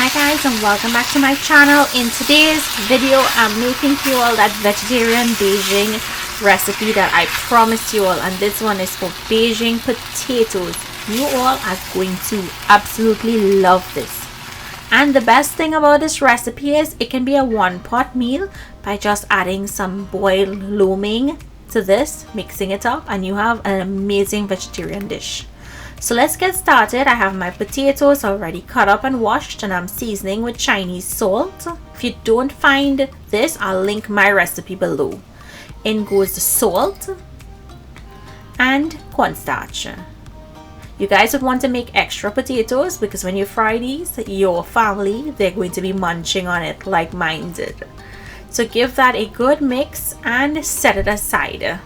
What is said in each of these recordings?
Hi guys, and welcome back to my channel. In today's video I'm making you all that vegetarian Beijing recipe that I promised you all, and this one is for Beijing potatoes. You all are going to absolutely love this. And the best thing about this recipe is it can be a one-pot meal by just adding some boiled lo mein to this, mixing it up, and you have an amazing vegetarian dish. So let's get started. I have my potatoes already cut up and washed, and I'm seasoning with Chinese salt. If you don't find this, I'll link my recipe below. In goes the salt and cornstarch. You guys would want to make extra potatoes because when you fry these, your family, they're going to be munching on it like mine did. So give that a good mix and set it aside.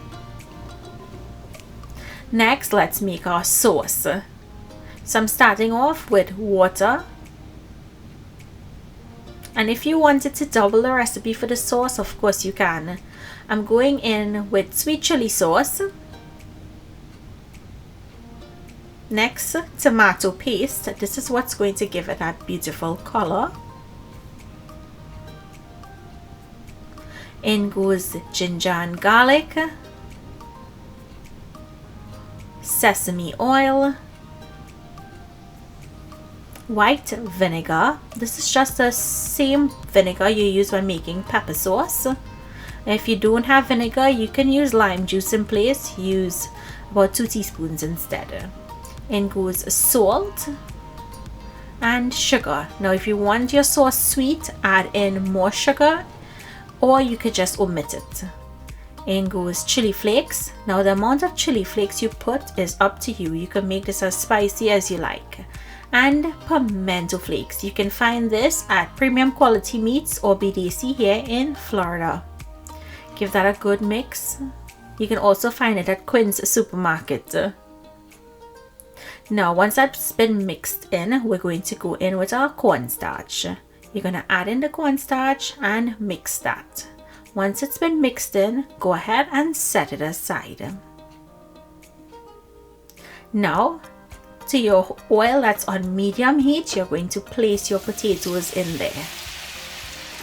Next, let's make our sauce. So I'm starting off with water. And if you wanted to double the recipe for the sauce, of course you can. I'm going in with sweet chili sauce. Next, tomato paste. This is what's going to give it that beautiful color. In goes ginger and garlic. Sesame oil, white vinegar. This is just the same vinegar you use when making pepper sauce. If you don't have vinegar, you can use lime juice in place. Use about 2 teaspoons instead. In goes salt and sugar. Now if you want your sauce sweet, add in more sugar, or you could just omit it. In goes chili flakes. Now the amount of chili flakes you put is up to you. You can make this as spicy as you like. And pimento flakes. You can find this at Premium Quality Meats or BDC here in Florida. Give that a good mix. You can also find it at Quinn's Supermarket. Now once that's been mixed in, we're going to go in with our cornstarch. You're going to add in the cornstarch and mix that. Once it's been mixed in, go ahead and set it aside. Now, to your oil that's on medium heat, you're going to place your potatoes in there.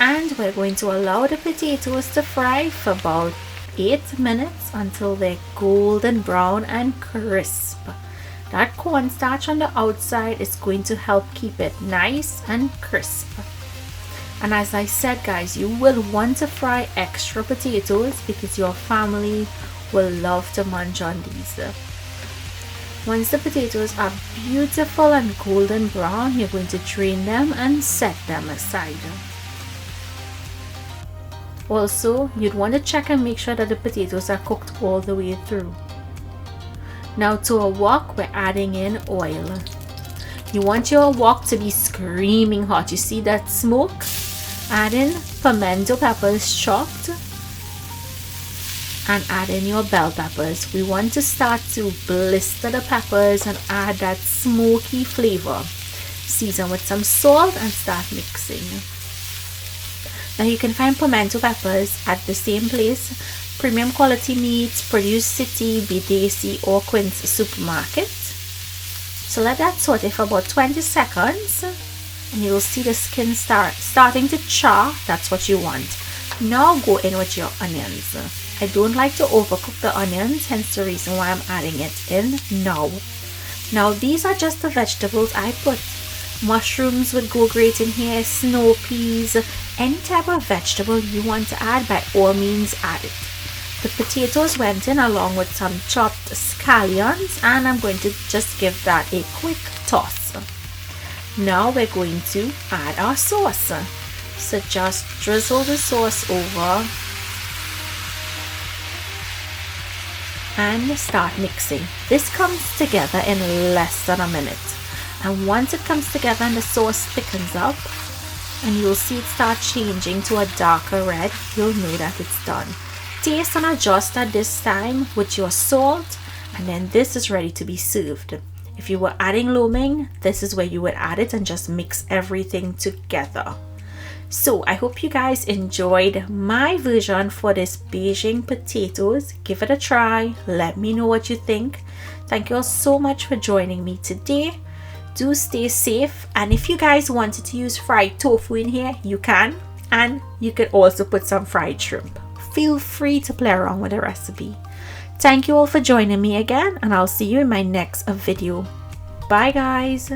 And we're going to allow the potatoes to fry for about 8 minutes until they're golden brown and crisp. That cornstarch on the outside is going to help keep it nice and crisp. And as I said guys, you will want to fry extra potatoes because your family will love to munch on these. Once the potatoes are beautiful and golden brown, you're going to drain them and set them aside. Also, you'd want to check and make sure that the potatoes are cooked all the way through. Now to our wok, we're adding in oil. You want your wok to be screaming hot. You see that smoke? Add in pimento peppers chopped and add in your bell peppers. We want to start to blister the peppers and add that smoky flavor. Season with some salt and start mixing. Now you can find pimento peppers at the same place, Premium Quality Meats, Produce City, BDC or Quinn's Supermarket. So let that saute for about 20 seconds. And you'll see the skin starting to char. That's what you want. Now go in with your onions. I don't like to overcook the onions, hence the reason why I'm adding it in now. Now these are just the vegetables I put. Mushrooms would go great in here, snow peas, any type of vegetable you want to add, by all means add it. The potatoes went in along with some chopped scallions, and I'm going to just give that a quick toss. Now we're going to add our sauce. So just drizzle the sauce over and start mixing. This comes together in less than a minute. And once it comes together and the sauce thickens up, and you'll see it start changing to a darker red, you'll know that it's done. Taste and adjust at this time with your salt, and then this is ready to be served. If you were adding lo mein, this is where you would add it and just mix everything together. So I hope you guys enjoyed my version for this Beijing potatoes. Give it a try. Let me know what you think. Thank you all so much for joining me today. Do stay safe, and if you guys wanted to use fried tofu in here, you can, and you could also put some fried shrimp. Feel free to play around with the recipe. Thank you all for joining me again, and I'll see you in my next video. Bye guys.